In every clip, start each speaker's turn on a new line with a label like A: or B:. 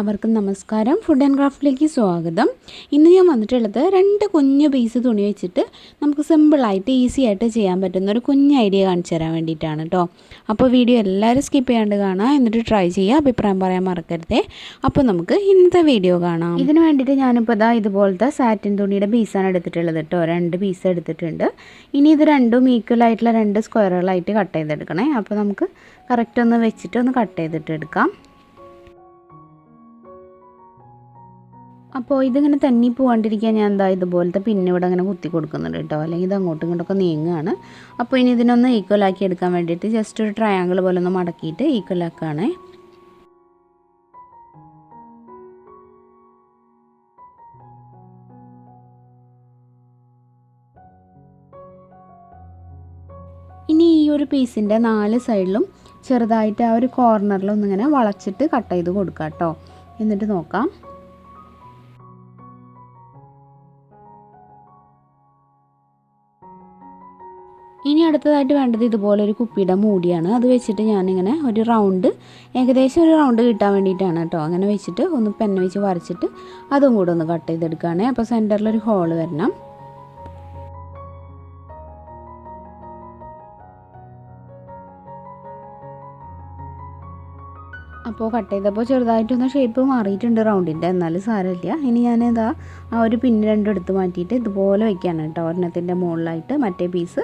A: എല്ലാവർക്കും നമസ്കാരം. Food and ക്രാഫ്റ്റിലേക്ക് സ്വാഗതം. ഇന്ന് ഞാൻ വന്നിട്ടുള്ളത് 2 കുഞ്ഞു പീസ് തുണി വെച്ചിട്ട് നമുക്ക് സിമ്പിളായിട്ട് ഈസി ആയിട്ട് ചെയ്യാൻ പറ്റുന്ന ഒരു കുഞ്ഞ് ഐഡിയ കാണിച്ചു തരാൻ വേണ്ടിയിട്ടാണ് കേട്ടോ. അപ്പോൾ വീഡിയോ എല്ലാവരും സ്കിപ്പ് ചെയ്യാണ്ട് കാണാം, എന്നിട്ട് ട്രൈ ചെയ്യുക, അഭിപ്രായം പറയാൻ മറക്കരുതേ. അപ്പോൾ നമുക്ക് ഇന്നത്തെ വീഡിയോ കാണാം. ഇതിന് വേണ്ടിയിട്ട് ഞാനിപ്പോൾ ഇതുപോലത്തെ സാറ്റിൻ തുണിയുടെ പീസാണ് എടുത്തിട്ടുള്ളത് കേട്ടോ. 2 പീസ് എടുത്തിട്ടുണ്ട്. ഇനി ഇത് രണ്ടും ഈക്വൽ ആയിട്ടുള്ള 2 സ്ക്വയറുകളായിട്ട് കട്ട് ചെയ്തെടുക്കണേ. അപ്പോൾ നമുക്ക് കറക്റ്റ് ഒന്ന് വെച്ചിട്ട് ഒന്ന് കട്ട് ചെയ്തിട്ട് എടുക്കാം. അപ്പോൾ ഇതിങ്ങനെ തന്നി പോകാണ്ടിരിക്കാൻ ഞാൻ ഇതുപോലത്തെ പിന്നെ ഇവിടെ അങ്ങനെ കുത്തി കൊടുക്കുന്നുണ്ട് കേട്ടോ, അല്ലെങ്കിൽ ഇത് അങ്ങോട്ടും ഇങ്ങോട്ടൊക്കെ നീങ്ങുകയാണ്. അപ്പോൾ ഇനി ഇതിനൊന്ന് ഈക്വലാക്കി എടുക്കാൻ വേണ്ടിയിട്ട് ജസ്റ്റ് ഒരു ട്രയാങ്കിൾ പോലെ ഒന്ന് മടക്കിയിട്ട് ഈക്വലാക്കുകയാണേ. ഇനി ഈ ഒരു പീസിൻ്റെ 4 സൈഡിലും ചെറുതായിട്ട് ആ ഒരു കോർണറിലൊന്നിങ്ങനെ വളച്ചിട്ട് കട്ട് ചെയ്ത് കൊടുക്കാം കേട്ടോ. എന്നിട്ട് നോക്കാം. ഇനി അടുത്തതായിട്ട് വേണ്ടത് ഇതുപോലെ ഒരു കുപ്പിയുടെ മൂടിയാണ്. അത് വെച്ചിട്ട് ഞാനിങ്ങനെ ഒരു റൗണ്ട്, ഏകദേശം ഒരു റൗണ്ട് കിട്ടാൻ വേണ്ടിയിട്ടാണ് കേട്ടോ. അങ്ങനെ വെച്ചിട്ട് ഒന്ന് പെന്ന് വെച്ച് വരച്ചിട്ട് അതും കൂടെ ഒന്ന് കട്ട് ചെയ്തെടുക്കുകയാണ്. അപ്പോൾ സെൻറ്ററിലൊരു ഹോൾ വരണം. അപ്പോൾ കട്ട് ചെയ്തപ്പോൾ ചെറുതായിട്ടൊന്ന് ഷേപ്പ് മാറിയിട്ടുണ്ട് റൗണ്ടിൻ്റെ, എന്നാലും സാരമില്ല. ഇനി ഞാനിതാ ആ ഒരു പിന്ന് 2 എടുത്ത് മാറ്റിയിട്ട് ഇതുപോലെ വെക്കുകയാണ് കേട്ടോ. ഒരെണ്ണത്തിൻ്റെ മുകളിലായിട്ട് മറ്റേ പീസ്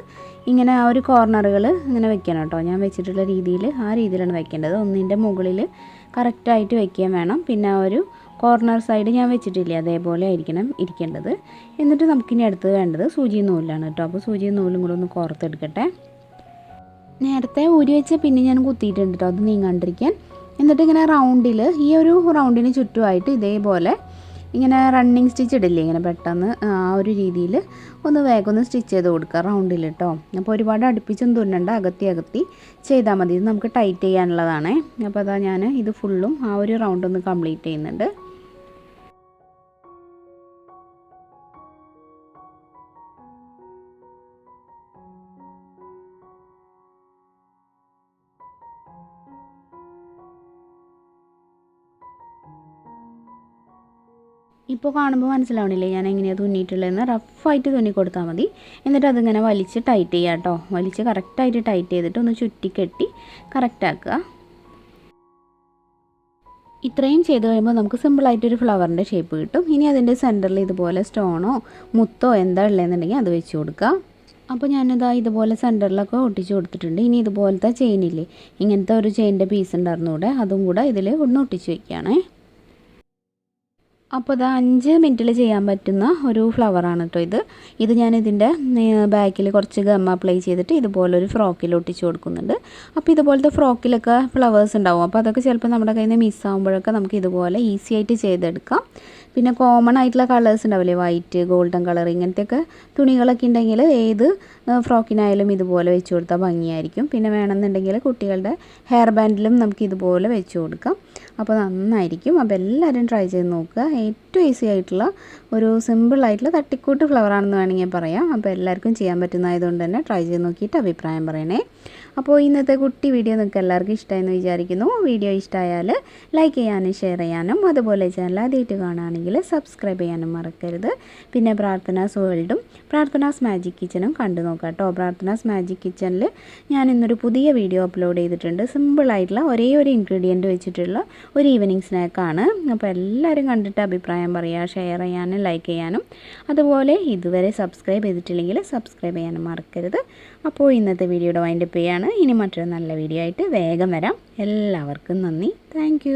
A: ഇങ്ങനെ ആ ഒരു കോർണറുകൾ ഇങ്ങനെ വെക്കണം കേട്ടോ. ഞാൻ വെച്ചിട്ടുള്ള രീതിയിൽ ആ രീതിയിലാണ് വെക്കേണ്ടത്. ഒന്നിൻ്റെ മുകളിൽ കറക്റ്റായിട്ട് വെക്കുകയും വേണം. പിന്നെ ആ ഒരു കോർണർ സൈഡ് ഞാൻ വെച്ചിട്ടില്ല, അതേപോലെ ആയിരിക്കണം ഇരിക്കേണ്ടത്. എന്നിട്ട് നമുക്കിനി അടുത്ത് വേണ്ടത് സൂചി നൂലാണ് കേട്ടോ. അപ്പോൾ സൂചി നൂലും കൂടെ ഒന്ന് കോർത്തെടുക്കട്ടെ. നേരത്തെ ഊരി വെച്ച പിന്നെ ഞാൻ കുത്തിയിട്ടുണ്ട് കേട്ടോ, അത് നീങ്ങാണ്ടിരിക്കാൻ. എന്നിട്ട് ഇങ്ങനെ റൗണ്ടിൽ ഈ ഒരു റൗണ്ടിന് ചുറ്റുമായിട്ട് ഇതേപോലെ ഇങ്ങനെ റണ്ണിങ് സ്റ്റിച്ച് ഇടില്ലേ, ഇങ്ങനെ പെട്ടെന്ന് ആ ഒരു രീതിയിൽ ഒന്ന് വേഗം ഒന്ന് സ്റ്റിച്ച് ചെയ്ത് കൊടുക്കുക റൗണ്ടിൽ കേട്ടോ. അപ്പോൾ ഒരുപാട് അടുപ്പിച്ചൊന്നും തുന്നണ്ട, അകത്തി ചെയ്താൽ മതി. ഇത് നമുക്ക് ടൈറ്റ് ചെയ്യാനുള്ളതാണ്. അപ്പോൾ അതാ ഞാൻ ഇത് ഫുള്ളും ആ ഒരു റൗണ്ട് ഒന്ന് കംപ്ലീറ്റ് ചെയ്യുന്നുണ്ട്. ഇപ്പോൾ കാണുമ്പോൾ മനസ്സിലാവണില്ലേ ഞാൻ എങ്ങനെയാണ് തുന്നിയിട്ടുള്ളതെന്ന്. റഫായിട്ട് തുന്നി കൊടുത്താൽ മതി. എന്നിട്ട് അതിങ്ങനെ വലിച്ച് ടൈറ്റ് ചെയ്യുക കേട്ടോ. വലിച്ച് കറക്റ്റായിട്ട് ടൈറ്റ് ചെയ്തിട്ട് ഒന്ന് ചുറ്റിക്കെട്ടി കറക്റ്റാക്കുക. ഇത്രയും ചെയ്ത് കഴിയുമ്പോൾ നമുക്ക് സിമ്പിളായിട്ടൊരു ഫ്ലവറിൻ്റെ ഷേപ്പ് കിട്ടും. ഇനി അതിൻ്റെ സെൻറ്ററിൽ ഇതുപോലെ സ്റ്റോണോ മുത്തോ എന്താ ഉള്ളതെന്നുണ്ടെങ്കിൽ അത് വെച്ച് കൊടുക്കുക. അപ്പോൾ ഞാനിതാ ഇതുപോലെ സെൻറ്ററിലൊക്കെ ഒട്ടിച്ച് കൊടുത്തിട്ടുണ്ട്. ഇനി ഇതുപോലത്തെ ചെയിനില്ലേ, ഇങ്ങനത്തെ ഒരു ചെയിനിൻ്റെ പീസ് ഉണ്ടായിരുന്നു കൂടെ, അതും കൂടെ ഇതിൽ ഒന്ന് ഒട്ടിച്ച് വയ്ക്കുകയാണേ. അപ്പോൾ ഇത് 5 മിനിറ്റിൽ ചെയ്യാൻ പറ്റുന്ന ഒരു ഫ്ലവറാണ് കേട്ടോ ഇത് ഞാൻ ഇതിൻ്റെ ബാക്കിൽ കുറച്ച് ഗം അപ്ലൈ ചെയ്തിട്ട് ഇതുപോലെ ഒരു ഫ്രോക്കിൽ ഒട്ടിച്ച് കൊടുക്കുന്നുണ്ട്. അപ്പോൾ ഇതുപോലത്തെ ഫ്രോക്കിലൊക്കെ ഫ്ലവേഴ്സ് ഉണ്ടാവും. അപ്പോൾ അതൊക്കെ ചിലപ്പോൾ നമ്മുടെ കയ്യിൽ നിന്ന് മിസ്സാകുമ്പോഴൊക്കെ നമുക്ക് ഇതുപോലെ ഈസി ആയിട്ട് ചെയ്തെടുക്കാം. പിന്നെ കോമൺ ആയിട്ടുള്ള കളേഴ്സ് ഉണ്ടാവില്ലേ, വൈറ്റ്, ഗോൾഡൻ കളർ, ഇങ്ങനത്തെയൊക്കെ തുണികളൊക്കെ ഉണ്ടെങ്കിൽ ഏത് ഫ്രോക്കിനായാലും ഇതുപോലെ വെച്ച് കൊടുത്താൽ ഭംഗിയായിരിക്കും. പിന്നെ വേണമെന്നുണ്ടെങ്കിൽ കുട്ടികളുടെ ഹെയർ ബാൻഡിലും നമുക്ക് ഇതുപോലെ വെച്ച് കൊടുക്കാം. അപ്പോൾ നന്നായിരിക്കും. അപ്പോൾ എല്ലാവരും ട്രൈ ചെയ്ത് നോക്കുക. ഏറ്റവും ഈസി ആയിട്ടുള്ള ഒരു സിമ്പിളായിട്ടുള്ള തട്ടിക്കൂട്ട് ഫ്ലവറാണെന്ന് വേണമെങ്കിൽ പറയാം. അപ്പോൾ എല്ലാവർക്കും ചെയ്യാൻ പറ്റുന്നതായതുകൊണ്ട് തന്നെ ട്രൈ ചെയ്ത് നോക്കിയിട്ട് അഭിപ്രായം പറയണേ. അപ്പോൾ ഇന്നത്തെ കുട്ടി വീഡിയോ നിങ്ങൾക്ക് എല്ലാവർക്കും ഇഷ്ടമായെന്ന് വിചാരിക്കുന്നു. വീഡിയോ ഇഷ്ടമായാൽ ലൈക്ക് ചെയ്യാനും ഷെയർ ചെയ്യാനും, അതുപോലെ ചാനൽ ആദ്യമായിട്ട് കാണുകയാണെങ്കിൽ സബ്സ്ക്രൈബ് ചെയ്യാനും മറക്കരുത്. പിന്നെ പ്രാർത്ഥനാസ് വേൾഡും പ്രാർത്ഥനാസ് മാജിക് കിച്ചനും കണ്ടു നോക്കാം കേട്ടോ. പ്രാർത്ഥനാസ് മാജിക് കിച്ചണിൽ ഞാൻ ഇന്നൊരു പുതിയ വീഡിയോ അപ്ലോഡ് ചെയ്തിട്ടുണ്ട്. സിമ്പിളായിട്ടുള്ള ഒരേ ഒരു ഇൻഗ്രീഡിയൻറ്റ് വെച്ചിട്ടുള്ള ഒരു ഈവനിങ് സ്നാക്കാണ്. അപ്പോൾ എല്ലാവരും കണ്ടിട്ട് അഭിപ്രായം പറയുക, ഷെയർ ചെയ്യാനും ലൈക്ക് ചെയ്യാനും, അതുപോലെ ഇതുവരെ സബ്സ്ക്രൈബ് ചെയ്തിട്ടില്ലെങ്കിൽ സബ്സ്ക്രൈബ് ചെയ്യാനും മറക്കരുത്. അപ്പോൾ ഇന്നത്തെ വീഡിയോയുടെ വൈൻഡപ്പ് ചെയ്യാണ്. ഇനി മറ്റൊരു നല്ല വീഡിയോ ആയിട്ട് വേഗം വരാം. എല്ലാവർക്കും നന്ദി. താങ്ക്